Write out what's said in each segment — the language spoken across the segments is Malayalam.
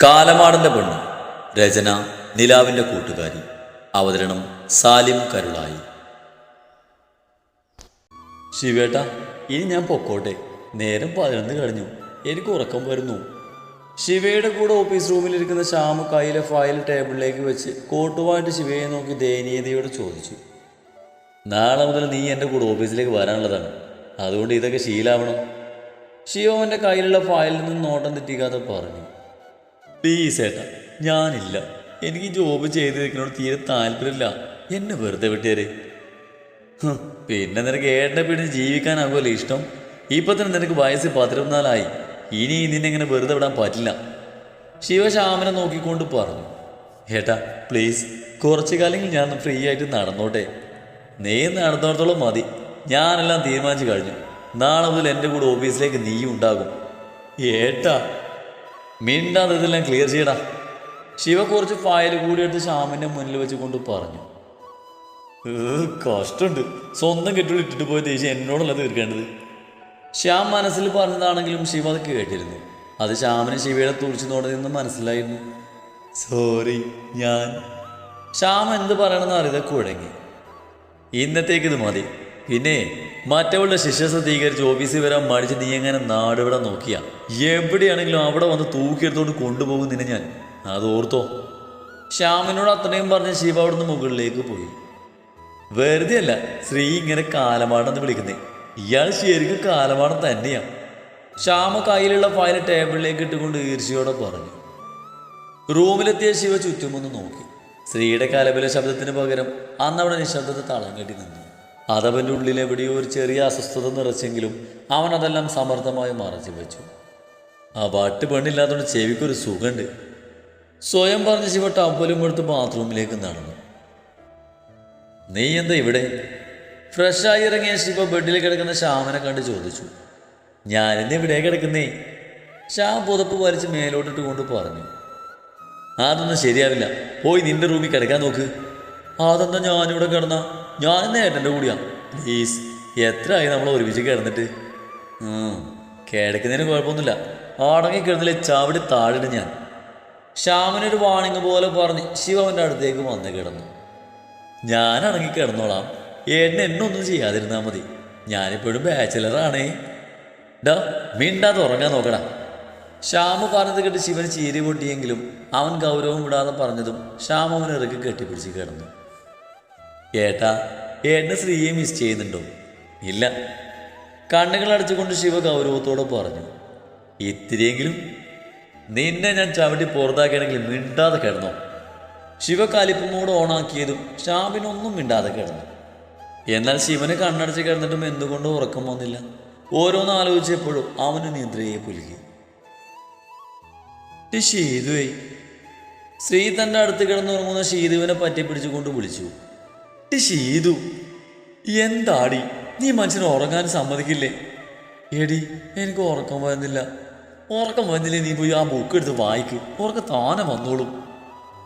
കാലമാടന്റെ പെണ്ണ്. രചന നിലാവിന്റെ കൂട്ടുകാരി. അവതരണം സാലിം കരുളായി. ശിവേട്ട, ഇനി ഞാൻ പൊക്കോട്ടെ. നേരം 11 കഴിഞ്ഞു. എനിക്ക് ഉറക്കം വരുന്നു. ശിവയുടെ കൂടെ ഓഫീസ് റൂമിലിരിക്കുന്ന ശ്യാമ കയ്യിലെ ഫയൽ ടേബിളിലേക്ക് വെച്ച് കോട്ടുമായിട്ട് ശിവയെ നോക്കി ദയനീയതയോട് ചോദിച്ചു. നാളെ മുതൽ നീ എൻ്റെ കൂടെ ഓഫീസിലേക്ക് വരാനുള്ളതാണ്. അതുകൊണ്ട് ഇതൊക്കെ ശീലാവണം. ശിവ അവൻ്റെ കയ്യിലുള്ള ഫയലിൽ നിന്ന് നോട്ടം തെറ്റിക്കാതെ പറഞ്ഞു. പ്ലീസ് ഏട്ടാ, ഞാനില്ല. എനിക്ക് ജോബ് ചെയ്തിരിക്കുന്നതോട് തീരെ താല്പര്യമില്ല. എന്നെ വെറുതെ വിട്ടേര്. പിന്നെ നിനക്ക് ഏട്ടനെ പിടിച്ച് ജീവിക്കാനാകുമല്ലോ ഇഷ്ടം. ഇപ്പം തന്നെ നിനക്ക് വയസ്സ് 14 ഇനി നിന്നെങ്ങനെ വെറുതെ വിടാൻ പറ്റില്ല. ശിവശ്യാമനെ നോക്കിക്കൊണ്ട് പറഞ്ഞു. ഏട്ടാ പ്ലീസ്, കുറച്ച് കാലങ്ങളിൽ ഞാൻ ഫ്രീ ആയിട്ട് നടന്നോട്ടെ. നീ നടന്നോടത്തോളം മതി. ഞാനെല്ലാം തീരുമാനിച്ചു കഴിഞ്ഞു. നാളെ മുതൽ എൻ്റെ കൂടെ ഓഫീസിലേക്ക് നീയും ഉണ്ടാകും. ഏട്ടാ മിണ്ടാതെ ഇതെല്ലാം ക്ലിയർ ചെയ്യടാ. ശിവ കുറച്ച് ഫയൽ കൂടി എടുത്ത് ശ്യാമിൻ്റെ മുന്നിൽ വെച്ച് കൊണ്ട് പറഞ്ഞു. കഷ്ടമുണ്ട്, സ്വന്തം കെട്ടിയോട് ഇട്ടിട്ട് പോയ ദേഷ്യം എന്നോടല്ല തീർക്കേണ്ടത്. ശ്യാം മനസ്സിൽ പറഞ്ഞതാണെങ്കിലും ശിവ അത് കേട്ടിരുന്നു. അത് ശ്യാമിന് ശിവയുടെ തുളിച്ചു നോടയിൽ നിന്ന് മനസ്സിലായിരുന്നു. സോറി ശ്യാം എന്ത് പറയണമെന്ന് അറിയാതെ കുഴങ്ങി. ഇന്നത്തേക്കിത് മതി. പിന്നെ മറ്റവളുടെ ശിക്ഷ സജ്ജീകരിച്ച് ഓഫീസിൽ വരാൻ മടിച്ച് നീ എങ്ങനെ നാടിവിടെ നോക്കിയാ എവിടെയാണെങ്കിലും അവിടെ വന്ന് തൂക്കിയെടുത്തോണ്ട് കൊണ്ടുപോകും നിന്നെ ഞാൻ. അത് ഓർത്തോ. ശ്യാമിനോട് അത്രയും പറഞ്ഞ് ശിവ അവിടുന്ന് മുകളിലേക്ക് പോയി. വെറുതെ അല്ല ശ്രീ ഇങ്ങനെ കാലമാടെന്ന് വിളിക്കുന്നേ. ഇയാൾ ശരിക്കും കാലമാടം തന്നെയാ. ശ്യാമ കയ്യിലുള്ള ഫയൽ ടേബിളിലേക്ക് ഇട്ടുകൊണ്ട് ഈർഷ്യയോടെ പറഞ്ഞു. റൂമിലെത്തിയ ശിവ ചുറ്റുമൊന്ന് നോക്കി. ശ്രീയുടെ കലബല ശബ്ദത്തിന് പകരം അന്നവിടെ നിശബ്ദത തളം കെട്ടി നിന്നു. അതവൻ്റെ ഉള്ളിൽ എവിടെയോ ഒരു ചെറിയ അസ്വസ്ഥത നിറച്ചെങ്കിലും അവൻ അതെല്ലാം സമർത്ഥമായി മറച്ചു വെച്ചു. ആ പാട്ട് പെണ്ണില്ലാത്തതുകൊണ്ട് ചെവിക്കൊരു സുഖമുണ്ട്. സ്വയം പറഞ്ഞ് ശിവ ടവലും എടുത്ത് ബാത്റൂമിലേക്ക് നടന്നു. നീ എന്താ ഇവിടെ? ഫ്രഷായി ഇറങ്ങിയ ശിവ ബെഡിൽ കിടക്കുന്ന ശ്യാമനെ കണ്ട് ചോദിച്ചു. ഞാനിന്ന് ഇവിടെ കിടക്കുന്നേ. ശ്യാം പുതപ്പ് വലിച്ച് മേലോട്ടിട്ട് കൊണ്ട് പറഞ്ഞു. അതൊന്നും ശരിയാവില്ല, പോയി നിന്റെ റൂമിൽ കിടക്കാൻ നോക്ക്. അതെന്താ ഞാനിവിടെ കിടന്ന? ഞാനിന്ന് ഏട്ടൻ്റെ കൂടിയാ. പ്ലീസ്, എത്രയായി നമ്മൾ ഒരുമിച്ച് കിടന്നിട്ട്? കിടക്കുന്നതിന് കുഴപ്പമൊന്നുമില്ല. അടങ്ങി കിടന്നില്ലേ ചാവിടി താഴിട്ട് ഞാൻ. ശ്യാമിനൊരു വാണിങ് പോലെ പറഞ്ഞ് ശിവ അവൻ്റെ അടുത്തേക്ക് വന്ന് കിടന്നു. ഞാൻ അടങ്ങി കിടന്നോളാം. ഏട്ടന് എന്നൊന്നും ചെയ്യാതിരുന്നാൽ മതി. ഞാനിപ്പോഴും ബാച്ചിലറാണേ. ഡാ മിണ്ടാതെ ഉറങ്ങാൻ നോക്കടാ. ശ്യാമ പറഞ്ഞത് കേട്ട് ശിവന് ചീരി പൊട്ടിയെങ്കിലും അവൻ ഗൗരവം വിടാതെ പറഞ്ഞതും ശ്യാമ അവൻ ഇറക്കി കെട്ടിപ്പിടിച്ച് കിടന്നു. ഏട്ടന് ശ്രീയെ മിസ് ചെയ്യുന്നുണ്ടോ? ഇല്ല. കണ്ണുകൾ അടച്ചുകൊണ്ട് ശിവ ഗൗരവത്തോടെ പറഞ്ഞു. ഇത്തിരിയെങ്കിലും. നിന്നെ ഞാൻ ചവിട്ടി പുറത്താക്കുകയാണെങ്കിൽ മിണ്ടാതെ കിടന്നോ. ശിവ കലിപ്പുമോട് ഓണാക്കിയതും ശ്യാമിനൊന്നും മിണ്ടാതെ കിടന്നു. എന്നാൽ ശിവന് കണ്ണടച്ച് കിടന്നിട്ടും എന്തുകൊണ്ടോ ഉറക്കം വന്നില്ല. ഓരോന്ന് ആലോചിച്ചപ്പോഴും അവന് നിദ്രയെ പുലുകി. ഷീതുവേ. ശ്രീ തൻ്റെ അടുത്ത് കിടന്നുറങ്ങുന്ന ഷീതുവിനെ പറ്റിപ്പിടിച്ചുകൊണ്ട് വിളിച്ചു. ഷീതു, എന്താടി നീ മനുഷ്യനെ ഉറങ്ങാൻ സമ്മതിക്കില്ലേ? എടി എനിക്ക് ഉറക്കം വരുന്നില്ല. ഉറക്കം വരുന്നില്ലേ നീ പോയി ആ ബുക്ക് എടുത്ത് വായിക്ക്. ഉറക്കം താനെ വന്നോളും.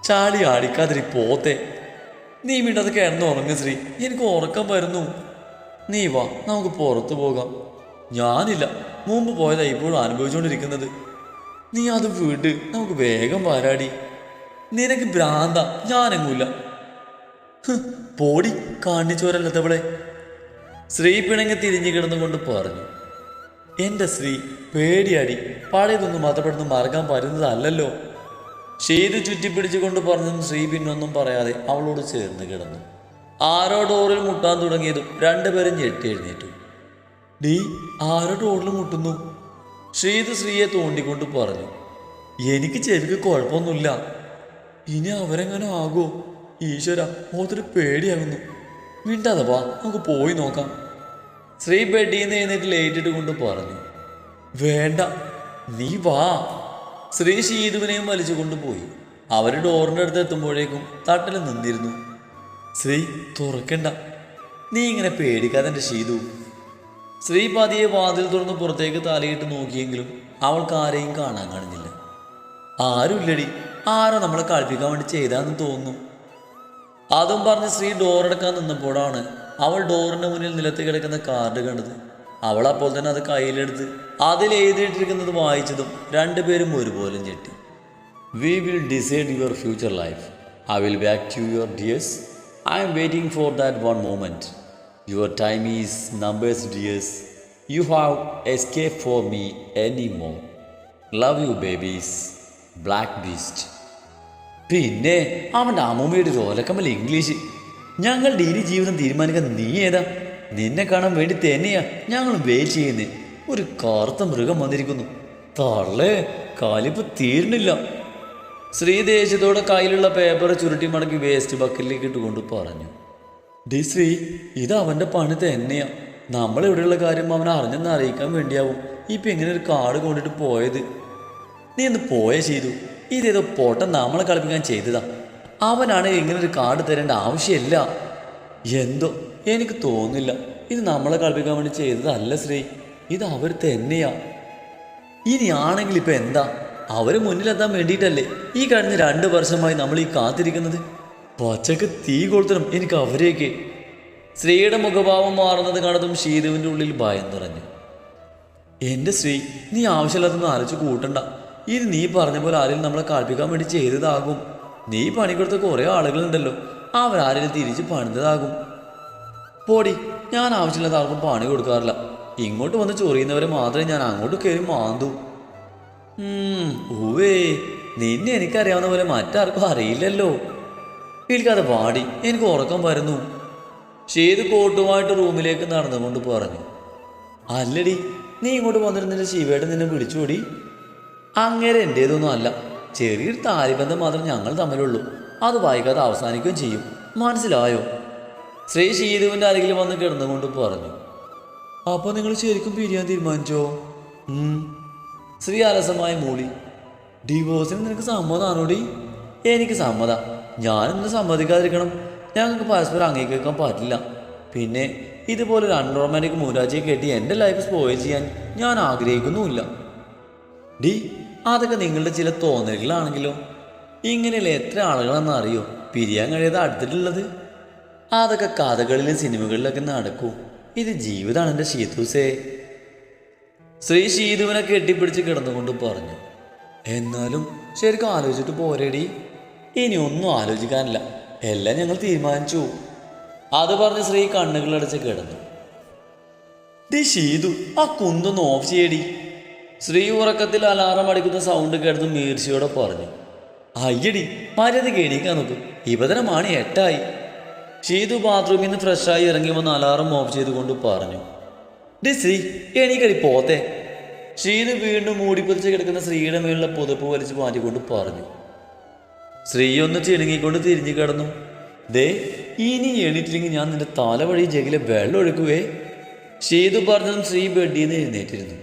ചാടി ആടിക്കാതിരി പോത്തെ. നീ വീണ്ടത് കിടന്ന് ഉറങ്ങും ശ്രീ. എനിക്ക് ഉറക്കം വരുന്നു. നീ വാ, നമുക്ക് പുറത്തു പോകാം. ഞാനില്ല, മുമ്പ് പോയതാ ഇപ്പോഴും അനുഭവിച്ചുകൊണ്ടിരിക്കുന്നത്. നീ അത് വിട്, നമുക്ക് വേഗം വരാടി. നിനക്ക് ഭ്രാന്ത, ഞാനെങ്ങൂല്ല. പോടി കാണിച്ചോരല്ലത്തവളെ. ശ്രീ പിണങ്ങി തിരിഞ്ഞു കിടന്നുകൊണ്ട് പറഞ്ഞു. എൻ്റെ ശ്രീ പേടിയാടി. പഴയതൊന്നും മാത്രപ്പെടുന്ന് മറക്കാൻ പറ്റുന്നതല്ലല്ലോ. ഷീത് ചുറ്റിപ്പിടിച്ചുകൊണ്ട് പറഞ്ഞതും ശ്രീ പിന്നൊന്നും പറയാതെ അവളോട് ചേർന്ന് കിടന്നു. ആരോ ഡോറിൽ മുട്ടാൻ തുടങ്ങിയതും രണ്ടുപേരും ഞെട്ടി എഴുന്നേറ്റു. ഡീ, ആരോ ഡോറിൽ മുട്ടുന്നു. ഷീത് ശ്രീയെ തോണ്ടിക്കൊണ്ട് പറഞ്ഞു. എനിക്ക് ചെവിക്ക് കുഴപ്പമൊന്നുമില്ല. ഇനി അവരെങ്ങനെ ആകുമോ? ഈശ്വര, ഓത്തൊരു പേടിയാകുന്നു. മിണ്ടാതെ വാ, നമുക്ക് പോയി നോക്കാം. ശ്രീ ബെഡിൽ നിന്ന് എഴുന്നേറ്റ് ലേറ്റിട്ട് കൊണ്ട് പറഞ്ഞു. വേണ്ട, നീ വാ. ശ്രീ ഷീതുവിനെയും വലിച്ചു കൊണ്ടുപോയി. അവർ ഡോറിൻ്റെ അടുത്ത് എത്തുമ്പോഴേക്കും തട്ടൽ നിന്നിരുന്നു. ശ്രീ തുറക്കണ്ട, നീ ഇങ്ങനെ പേടിക്കാതെ എൻ്റെ ഷീതു. ശ്രീ പതിയെ വാതിൽ തുറന്ന് പുറത്തേക്ക് തലയിട്ട് നോക്കിയെങ്കിലും അവൾക്ക് ആരെയും കാണാൻ കഴിഞ്ഞില്ല. ആരുമില്ലടി, ആരോ നമ്മളെ കളിപ്പിക്കാൻ വേണ്ടി ചെയ്താന്ന് തോന്നുന്നു. അതും പറഞ്ഞ് ശ്രീ ഡോറടക്കാൻ നിന്നപ്പോഴാണ് അവൾ ഡോറിൻ്റെ മുന്നിൽ നിലത്ത് കിടക്കുന്ന കാർഡ് കണ്ടത്. അവൾ അപ്പോൾ തന്നെ അത് കയ്യിലെടുത്ത് അതിൽ എഴുതിയിട്ടിരിക്കുന്നത് വായിച്ചതും രണ്ടുപേരും ഒരുപോലെ ഞെട്ടി. We will decide your future life. I will back to your dears. I am waiting for that one moment. Your time is numbers, dears. You have escaped for me anymore. Love you, babies. Black Beast. പിന്നെ അവൻ്റെ അമ്മൂമ്മയുടെ ഒരു ഓലക്കമ്മൽ ഇംഗ്ലീഷ്. ഞങ്ങളുടെ ഇനി ജീവിതം തീരുമാനിക്കാൻ നീ ഏതാ? നിന്നെ കാണാൻ വേണ്ടി തന്നെയാ ഞങ്ങൾ വെയിറ്റ് ചെയ്യുന്നത്. ഒരു കറുത്ത മൃഗം വന്നിരിക്കുന്നു. തള്ളേ, കാലിപ്പ് തീരുന്നില്ല. ശ്രീ ദേഷ്യത്തോടെ കയ്യിലുള്ള പേപ്പർ ചുരുട്ടി മടക്കി വേസ്റ്റ് ബക്കറ്റിലേക്ക് ഇട്ടുകൊണ്ട് പറഞ്ഞു. ഡി ശ്രീ, ഇത് അവൻ്റെ പണി തന്നെയാ. നമ്മളിവിടെയുള്ള കാര്യം അവൻ അറിഞ്ഞെന്ന് അറിയിക്കാൻ വേണ്ടിയാവും ഇപ്പം ഇങ്ങനെ ഒരു കാർഡ് കൊണ്ടിട്ട് പോയത്. നീ ഒന്ന് പോയേ ചെയ്തു. ഇതേതോ പൊട്ടൻ നമ്മളെ കളിപ്പിക്കാൻ ചെയ്തതാ. അവനാണ് ഇങ്ങനെ ഒരു കാർഡ് തരേണ്ട ആവശ്യമില്ല. എന്തോ എനിക്ക് തോന്നുന്നില്ല ഇത് നമ്മളെ കളിപ്പിക്കാൻ വേണ്ടി ചെയ്തതല്ല ശ്രീ. ഇത് അവർ തന്നെയാ. ഇനിയാണെങ്കിൽ ഇപ്പം എന്താ? അവർ മുന്നിലെത്താൻ വേണ്ടിയിട്ടല്ലേ ഈ കഴിഞ്ഞ 2 വർഷമായി നമ്മൾ ഈ കാത്തിരിക്കുന്നത്. പച്ചക്ക് തീ കൊളുത്തണം എനിക്ക് അവരെയൊക്കെ. ശ്രീയുടെ മുഖഭാവം മാറുന്നത് കാണുന്നതും ഷീതുവിൻ്റെ ഉള്ളിൽ ഭയം നിറഞ്ഞു. എൻ്റെ ശ്രീ, നീ ആവശ്യമില്ലാത്തൊന്നും ആലോചിച്ച് കൂട്ടണ്ട. ഇത് നീ പറഞ്ഞ പോലെ ആരെങ്കിലും നമ്മളെ കളിപ്പിക്കാൻ വേണ്ടി ചെയ്തതാകും. നീ പണി കൊടുത്ത കുറേ ആളുകളുണ്ടല്ലോ, അവരാരെങ്കിലും തിരിച്ച് പണിതതാകും. പോടി, ഞാൻ ആവശ്യമില്ലാത്ത ആർക്കും പണി കൊടുക്കാറില്ല. ഇങ്ങോട്ട് വന്ന് ചൊറിയുന്നവരെ മാത്രമേ ഞാൻ അങ്ങോട്ട് കയറി മാന്തൂ. ഊവേ, നിന്നെ എനിക്കറിയാവുന്ന പോലെ മറ്റാർക്കും അറിയില്ലല്ലോ. എനിക്കത് പാടി, എനിക്ക് ഉറക്കം വരുന്നു. ഷീത് കോട്ടുമായിട്ട് റൂമിലേക്ക് നടന്നുകൊണ്ട് പറഞ്ഞു. അല്ലടി, നീ ഇങ്ങോട്ട് വന്നിരുന്നില്ല ശിവേട്ടൻ നിന്നെ വിളിച്ചോടി. അങ്ങേരെ എൻ്റേതൊന്നും അല്ല. ചെറിയൊരു താലിബന്ധം മാത്രം ഞങ്ങൾ തമ്മിലുള്ളൂ. അത് വൈകാതെ അവസാനിക്കുകയും ചെയ്യും. മനസ്സിലായോ? ശ്രീ ഷീതുവിൻ്റെ അരികിൽ വന്ന് കിടന്നുകൊണ്ട് പറഞ്ഞു. അപ്പോൾ നിങ്ങൾ ശരിക്കും പിരിയാൻ തീരുമാനിച്ചോ? ശ്രീ അലസമായി മൂളി. ഡിവോഴ്സിന് നിനക്ക് സമ്മതമാണോടി? എനിക്ക് സമ്മതം. ഞാനെന്തിനു സമ്മതിക്കാതിരിക്കണം? ഞങ്ങൾക്ക് പരസ്പരം അംഗീകരിക്കാൻ പറ്റില്ല. പിന്നെ ഇതുപോലെ ഒരു അൺറൊമാൻറ്റിക് മൂരാജിയെ കെട്ടി എൻ്റെ ലൈഫ് സ്പോയിൽ ചെയ്യാൻ ഞാൻ ആഗ്രഹിക്കുന്നുമില്ല. ഡി, അതൊക്കെ നിങ്ങളുടെ ചില തോന്നലുകളാണെങ്കിലോ. ഇങ്ങനെയുള്ള എത്ര ആളുകളെന്ന് അറിയോ പിരിയാൻ കഴിയാതെ അടുത്തിട്ടുള്ളത്? അതൊക്കെ കഥകളിലും സിനിമകളിലൊക്കെ നടക്കൂ. ഇത് ജീവിതമാണ് എൻ്റെ ഷീതൂസേ. ശ്രീ ഷീതുവിനെ കെട്ടിപ്പിടിച്ച് കിടന്നുകൊണ്ട് പറഞ്ഞു. എന്നാലും ശരിക്കും ആലോചിച്ചിട്ട് പോരേടി. ഇനി ഒന്നും ആലോചിക്കാനില്ല, എല്ലാം ഞങ്ങൾ തീരുമാനിച്ചു. അത് പറഞ്ഞ് ശ്രീ കണ്ണുകളടച്ച് കിടന്നു. ഡി ഷീതു, ആ കുന്തൊന്ന് ഓഫ് ചെയ്യടി. ശ്രീ ഉറക്കത്തിൽ അലാറം അടിക്കുന്ന സൗണ്ട് കേട്ടതും മീർച്ചയോടെ പറഞ്ഞു. അയ്യടി, മര്യാദയ്ക്ക് എണീക്കാൻ നോക്കും. ഇപ്പതന്നെ മണി 8 ഷീതു ബാത്റൂമിൽ നിന്ന് ഫ്രഷായി ഇറങ്ങി വന്ന് അലാറം ഓഫ് ചെയ്തുകൊണ്ട് പറഞ്ഞു. ഡി ശ്രീ, എണീക്കടി പോത്തെ. ഷീതു വീണ്ടും മൂടിപ്പൊതിച്ച് കിടക്കുന്ന ശ്രീയുടെ മേലുള്ള പുതപ്പ് വലിച്ച് മാറ്റിക്കൊണ്ട് പറഞ്ഞു. ശ്രീ ഒന്ന് ചിണുങ്ങിക്കൊണ്ട് തിരിഞ്ഞു കിടന്നു. ദേ, ഇനി എണീറ്റില്ലെങ്കിൽ ഞാൻ നിന്റെ തല വഴി ജഗിലെ വെള്ളം ഒഴുക്കുവേ. ഷീതു പറഞ്ഞതും ശ്രീ ബെഡിൽ നിന്ന് എഴുന്നേറ്റിരുന്നു.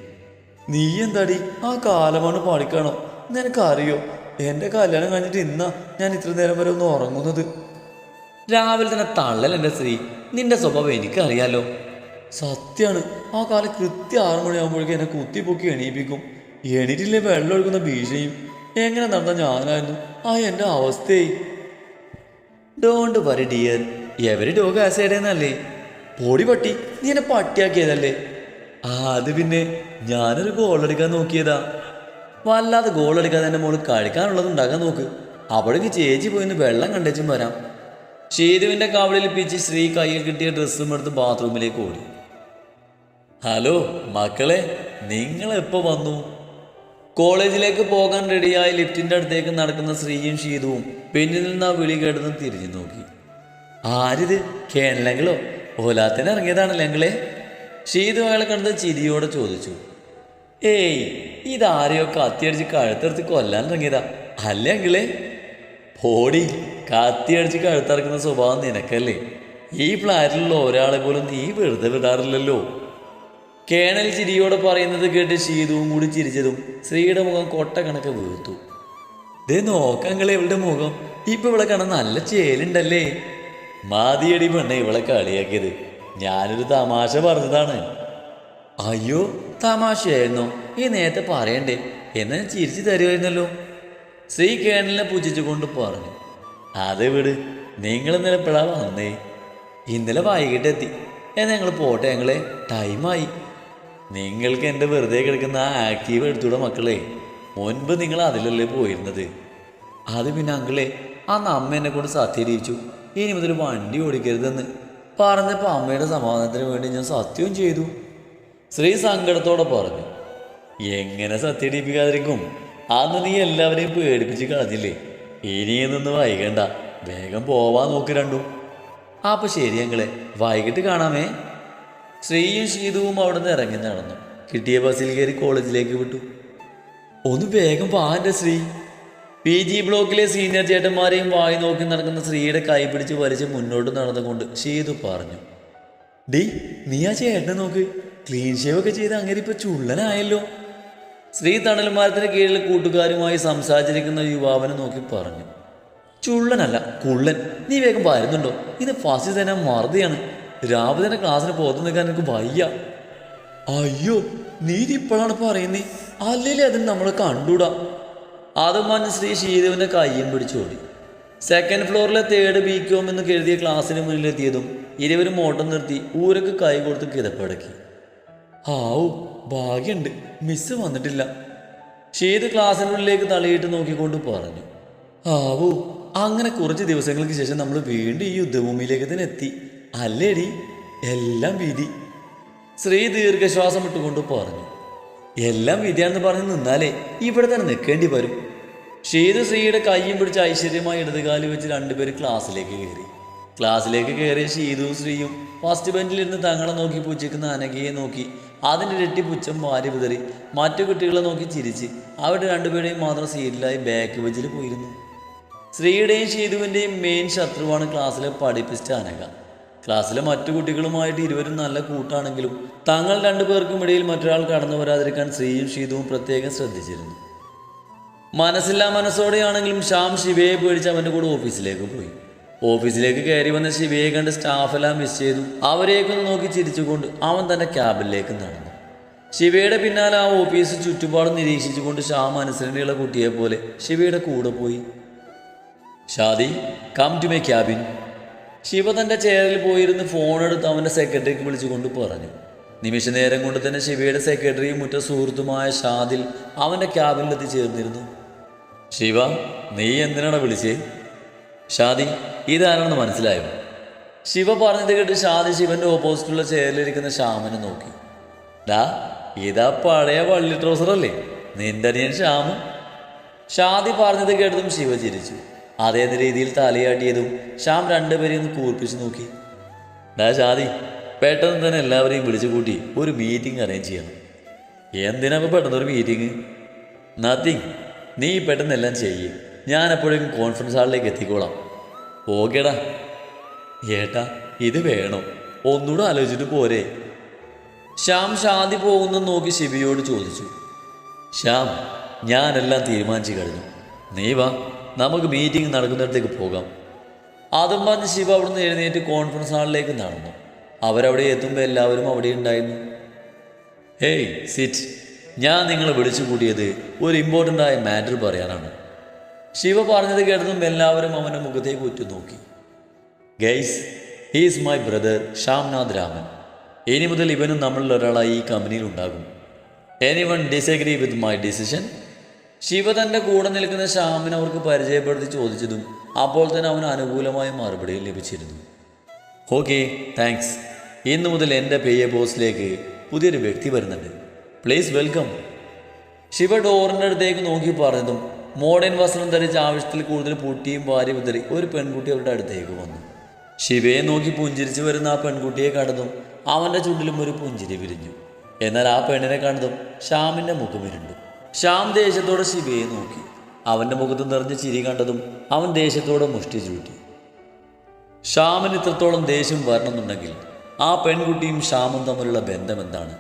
നീ എന്താടി ആ കാലമാണ് പാടിക്കാണോ? നിനക്കറിയോ, എൻ്റെ കല്യാണം കഴിഞ്ഞിട്ട് ഇന്നാ ഞാൻ ഇത്ര നേരം വരെ ഒന്ന് ഉറങ്ങുന്നത്. രാവിലെ തന്നെ തള്ളൽ എൻ്റെ ശ്രീ. നിന്റെ സ്വഭാവം എനിക്കറിയാലോ. സത്യമാണ്, ആ കാലം കൃത്യം 6 മണിയാകുമ്പോഴേക്കും എന്നെ കുത്തിപ്പൊക്കി എണീപ്പിക്കും. എണീറ്റില്ലേ വെള്ളം ഒഴുക്കുന്ന ഭീഷണിയും. എങ്ങനെ നടന്ന ഞാനായിരുന്നു ആ എൻ്റെ അവസ്ഥയെ. Don't worry dear, every dog ആസൈഡേന്നല്ലേ. പൊടി പട്ടി, നീ എന്നെ പട്ടിയാക്കിയതല്ലേ. അത് പിന്നെ ഞാനൊരു ഗോളടിക്കാൻ നോക്കിയതാ. വല്ലാതെ ഗോളടിക്കാതെ എൻ്റെ മോള് കഴിക്കാനുള്ളത് ഉണ്ടാക്കാൻ നോക്ക്. അപ്പോഴേക്ക് ചേച്ചി പോയിന്ന് വെള്ളം കണ്ടേച്ചും വരാം. ഷീതുവിൻ്റെ കവളിൽ പിച്ച് ശ്രീ കയ്യിൽ കിട്ടിയ ഡ്രസ്സും എടുത്ത് ബാത്റൂമിലേക്ക് ഓടി. ഹലോ മക്കളെ, നിങ്ങളെപ്പോൾ വന്നു? കോളേജിലേക്ക് പോകാൻ റെഡിയായി ലിഫ്റ്റിൻ്റെ അടുത്തേക്ക് നടക്കുന്ന ശ്രീയും ഷീതുവും പിന്നിൽ നിന്ന് ആ വിളി കേട്ടതും തിരിഞ്ഞു നോക്കി. ആരിത്? കേണലെങ്കിലോ? ഓലാത്തിന് ഇറങ്ങിയതാണല്ലേ? ഷീതു അയാളെ കണ്ടത് ചിരിയോടെ ചോദിച്ചു. ഏയ്, ഇതാരെയോ കത്തിയടിച്ച് കഴുത്തെടുത്ത് കൊല്ലാൻ ഇറങ്ങിയതാ അല്ലെങ്കിലേ? പോടി, കത്തിയടിച്ച് കഴുത്തിറക്കുന്ന സ്വഭാവം നിനക്കല്ലേ? ഈ ഫ്ലാറ്റിലുള്ള ഒരാളെ പോലും നീ വെറുതെ വിടാറില്ലല്ലോ. കേണൽ ചിരിയോടെ പറയുന്നത് കേട്ട് ഷീതുവും കൂടി ചിരിച്ചതും ശ്രീയുടെ മുഖം കൊട്ട കണക്ക് വീർത്തു. ദേ നോക്കങ്ങളെ ഇവളുടെ മുഖം. ഇപ്പൊ ഇവളെ കാണാൻ നല്ല ചേലുണ്ടല്ലേ. മാതിയടി പെണ്ണ ഇവളെ കളിയാക്കിയത്. ഞാനൊരു തമാശ പറഞ്ഞതാണ്. അയ്യോ, തമാശയായിരുന്നോ? ഈ നേരത്തെ പറയണ്ടേ? എന്നാ ചിരിച്ചു തരുമായിരുന്നല്ലോ. ശ്രീ കേണലിനെ പൂജിച്ചുകൊണ്ട് പറഞ്ഞു. അതെ വിട്, നിങ്ങൾ ഇന്നലെ എപ്പോഴാണ് വന്നേ? ഇന്നലെ വൈകിട്ടെത്തി. എന്നാൽ ഞങ്ങൾ പോട്ടെ, ഞങ്ങളെ ടൈമായി. നിങ്ങൾക്ക് എൻ്റെ വെറുതെ കിടക്കുന്ന ആ ആക്റ്റീവ് എടുത്തൂടെ മക്കളെ. മുൻപ് നിങ്ങൾ അതിലല്ലേ പോയിരുന്നത്. അത് പിന്നെ അങ്കിളെ, അന്ന് അമ്മ എന്നെ കൊണ്ട് സത്യം ഇടിയിച്ചു, ഇനി മുതൽ വണ്ടി ഓടിക്കരുതെന്ന്. പറഞ്ഞപ്പോൾ അമ്മയുടെ സമാധാനത്തിന് വേണ്ടി ഞാൻ സത്യവും ചെയ്തു. ശ്രീ സങ്കടത്തോടെ പറഞ്ഞു. എങ്ങനെ സത്യം ഇടിപ്പിക്കാതിരിക്കും? അന്ന് നീ എല്ലാവരെയും പേടിപ്പിച്ച് കളഞ്ഞില്ലേ? ഇനിയൊന്നും വൈകണ്ട, വേഗം പോവാൻ നോക്ക് രണ്ടും. അപ്പോൾ ശരി അങ്കിളെ, വൈകിട്ട് കാണാമേ. ശ്രീയും ഷീതുവും അവിടെ നിന്ന് ഇറങ്ങി നടന്നു. കിട്ടിയ ബസ്സിൽ കയറി കോളേജിലേക്ക് വിട്ടു. ഒന്ന് വേഗം വാൻ്റെ ശ്രീ. PG ബ്ലോക്കിലെ സീനിയർ ചേട്ടന്മാരെയും വായി നോക്കി നടക്കുന്ന ശ്രീയുടെ കൈ പിടിച്ച് വലിച്ച് മുന്നോട്ട് നടന്നുകൊണ്ട് ഷീതു പറഞ്ഞു. ഡി, നീ ആ ചേട്ടനെ നോക്ക്, ക്ലീൻ ഷേവ് ഒക്കെ ചെയ്ത് അങ്ങനെ ഇപ്പോൾ ചുള്ളനായല്ലോ. ശ്രീ തണൽമരത്തിന് കീഴിൽ കൂട്ടുകാരുമായി സംസാരിച്ചിരിക്കുന്ന യുവാവിനെ നോക്കി പറഞ്ഞു. ചുള്ളനല്ല, കുള്ളൻ. നീ വേഗം വരുന്നുണ്ടോ? ഇന്ന് ഫസ്റ്റ് തന്നെ മറുതിയാണ്. രാവിലെ തന്നെ ക്ലാസ്സിന് പുറത്തു നിൽക്കാൻ എനിക്ക് വയ്യ. അയ്യോ, നീ ഇപ്പോഴാണ് പറയുന്നേ, അല്ലേ അതിന് നമ്മൾ കണ്ടൂടാ. അതും പറഞ്ഞ് ശ്രീ ഷീതുവിൻ്റെ കയ്യും പിടിച്ചോടി. സെക്കൻഡ് ഫ്ലോറിലെ 3rd BCom എന്ന് കരുതിയ ക്ലാസ്സിന് മുന്നിലെത്തിയതും ഇരുവരും ഓട്ടം നിർത്തി ഊരക്ക് കൈ കൊടുത്ത് കിതപ്പടക്കി. ആവൂ, ഭാഗ്യമുണ്ട്, മിസ് വന്നിട്ടില്ല. ഷീത് ക്ലാസ്സിനുള്ളിലേക്ക് തലയിട്ട് നോക്കിക്കൊണ്ട് പറഞ്ഞു. ആവൂ, അങ്ങനെ കുറച്ച് ദിവസങ്ങൾക്ക് ശേഷം നമ്മൾ വീണ്ടും ഈ യുദ്ധഭൂമിയിലേക്ക് തന്നെ എത്തി അല്ലേടി? എല്ലാം വിധി. ശ്രീ ദീർഘശ്വാസം ഇട്ടുകൊണ്ട് പറഞ്ഞു. എല്ലാം വിധിയാണെന്ന് പറഞ്ഞ് നിന്നാലേ ഇവിടെ തന്നെ നിൽക്കേണ്ടി വരും. ഷീത് ശ്രീയുടെ കയ്യും പിടിച്ച് ഐശ്വര്യമായി ഇടതുകാലി വെച്ച് രണ്ടുപേരും ക്ലാസ്സിലേക്ക് കയറി. ക്ലാസ്സിലേക്ക് കയറിയ ഷീതുവും ശ്രീയും ഫസ്റ്റ് ബെഞ്ചിലിരുന്ന് തങ്ങളെ നോക്കി പുച്ഛിക്കുന്ന അനഘയെ നോക്കി അതിൻ്റെ ഇരട്ടി പുച്ഛം വാരി വിതറി മറ്റു കുട്ടികളെ നോക്കി ചിരിച്ച് അവരുടെ രണ്ടുപേരുടെയും മാത്രം സീറ്റിലായി ബാക്ക് ബെഞ്ചിൽ പോയിരുന്നു. ശ്രീയുടെയും ഷീതുവിൻ്റെയും മെയിൻ ശത്രുവാണ് ക്ലാസ്സിലെ പഠിപ്പിച്ച അനഘ. ക്ലാസ്സിലെ മറ്റു കുട്ടികളുമായിട്ട് ഇരുവരും നല്ല കൂട്ടാണെങ്കിലും തങ്ങൾ രണ്ടുപേർക്കും ഇടയിൽ മറ്റൊരാൾ കടന്നു വരാതിരിക്കാൻ ശ്രീയും ഷീതുവും പ്രത്യേകം ശ്രദ്ധിച്ചിരുന്നു. മനസ്സില്ലാ മനസ്സോടെയാണെങ്കിലും ശ്യാം ശിവയെ പേടിച്ച് അവൻ്റെ കൂടെ ഓഫീസിലേക്ക് പോയി. ഓഫീസിലേക്ക് കയറി വന്ന ശിവയെ കണ്ട് സ്റ്റാഫെല്ലാം മിസ് ചെയ്തു. അവരെയൊക്കെ നോക്കി ചിരിച്ചുകൊണ്ട് അവൻ തൻ്റെ ക്യാബിനിലേക്ക് നടന്നു. ശിവയുടെ പിന്നാലെ ആ ഓഫീസ് ചുറ്റുപാടും നിരീക്ഷിച്ചുകൊണ്ട് ശ്യാം അനുസരണയുള്ള കുട്ടിയെ പോലെ ശിവയുടെ കൂടെ പോയി. Shadi, come to my cabin. Shiva തൻ്റെ ചെയറിൽ പോയിരുന്ന് ഫോണെടുത്ത് അവൻ്റെ സെക്രട്ടറിക്ക് വിളിച്ചുകൊണ്ട് പറഞ്ഞു. നിമിഷ നേരം കൊണ്ട് തന്നെ ശിവയുടെ സെക്രട്ടറിയും മുറ്റ സുഹൃത്തുമായ ഷാദിൽ അവൻ്റെ ക്യാബിനിലെത്തി ചേർന്നിരുന്നു. ശിവ, നീ എന്തിനാണ് വിളിച്ചേ? ഷാദി, ഇതാരാണെന്ന് മനസ്സിലായോ? ശിവ പറഞ്ഞത് കേട്ട് ഷാദി ശിവൻ്റെ ഓപ്പോസിറ്റുള്ള ചെയറിലിരിക്കുന്ന ശ്യാമിനെ നോക്കി. ഡാ, ഇതാ പഴയ വള്ളി ട്രൗസറല്ലേ നിന്റെ അനിയൻ ശ്യാമ്? ഷാദി പറഞ്ഞത് കേട്ടതും ശിവ ചിരിച്ചു. അതേ രീതിയിൽ തലയാട്ടിയതും ശ്യാം രണ്ടുപേരെയും ഒന്ന് കൂർപ്പിച്ച് നോക്കി. ഡാ ഷാദി, പെട്ടെന്ന് തന്നെ എല്ലാവരെയും വിളിച്ചു കൂട്ടി ഒരു മീറ്റിംഗ് അറേഞ്ച് ചെയ്യണം. എന്തിനാ ഇപ്പോൾ പെട്ടെന്നൊരു മീറ്റിംഗ്? നത്തിങ്, നീ പെട്ടെന്ന് എല്ലാം ചെയ്യേ, ഞാൻ എപ്പോഴേക്കും കോൺഫറൻസ് ഹാളിലേക്ക് എത്തിക്കോളാം. ഓക്കേടാ. ഏട്ടാ, ഇത് വേണോ? ഒന്നുകൂടെ ആലോചിച്ചിട്ട് പോരെ? ശ്യാം ഷാദി പോകുന്നെന്ന് നോക്കി ശിവയോട് ചോദിച്ചു. ശ്യാം, ഞാനെല്ലാം തീരുമാനിച്ചു കഴിഞ്ഞു. നീ വാ, നമുക്ക് മീറ്റിംഗ് നടക്കുന്നിടത്തേക്ക് പോകാം. അതും പറഞ്ഞ് ശിവ അവിടുന്ന് എഴുന്നേറ്റ് കോൺഫറൻസ് ഹാളിലേക്ക് നടന്നു. അവരവിടെ എത്തുമ്പോൾ എല്ലാവരും അവിടെ ഉണ്ടായിരുന്നു. ഹേയ് സിറ്റ്, ഞാൻ നിങ്ങളെ വിളിച്ചു കൂട്ടിയത് ഒരു ഇമ്പോർട്ടൻ്റായ മാറ്റർ പറയാനാണ്. ശിവ പറഞ്ഞത് കേട്ടതും എല്ലാവരും അവൻ്റെ മുഖത്തേക്ക് ഉറ്റുനോക്കി. Guys, he's my brother Shyamnath Raman. ഇനി മുതൽ ഇവനും നമ്മളിൽ ഒരാളായി ഈ കമ്പനിയിൽ ഉണ്ടാകും. Anyone disagree with my decision? Shiva തൻ്റെ കൂടെ നിൽക്കുന്ന ശ്യാമിനെ അവർക്ക് പരിചയപ്പെടുത്തി ചോദിച്ചതും അപ്പോൾ തന്നെ അവന് അനുകൂലമായ മറുപടി ലഭിച്ചിരുന്നു. Okay, thanks. ഇന്നു മുതൽ എൻ്റെ PA പോസ്റ്റിലേക്ക് പുതിയൊരു വ്യക്തി വരുന്നുണ്ട്. Please welcome. ശിവ ഡോറിൻ്റെ അടുത്തേക്ക് നോക്കി പറഞ്ഞതും മോഡേൺ വസ്ത്രം ധരിച്ച ആവശ്യത്തിൽ കൂടുതൽ പുട്ടിയും വാരി വിതറി ഒരു പെൺകുട്ടി അവരുടെ അടുത്തേക്ക് വന്നു. ശിവയെ നോക്കി പുഞ്ചിരിച്ച് വരുന്ന ആ പെൺകുട്ടിയെ കണ്ടതും അവൻ്റെ ചുണ്ടിലും ഒരു പുഞ്ചിരി വിരിഞ്ഞു. എന്നാൽ ആ പെണ്ണിനെ കണ്ടതും ശ്യാമിൻ്റെ മുഖം ഇരുണ്ടു. ശ്യാം ദേഷ്യത്തോടെ ശിവയെ നോക്കി. അവൻ്റെ മുഖത്ത് നിറഞ്ഞ ചിരി കണ്ടതും അവൻ ദേഷ്യത്തോടെ മുഷ്ടി ചൂട്ടി. ശ്യാമിന് ഇത്രത്തോളം ദേഷ്യം വരണമെന്നുണ്ടെങ്കിൽ ആ പെൺകുട്ടിയും ശ്യാമും തമ്മിലുള്ള ബന്ധം എന്താണ്?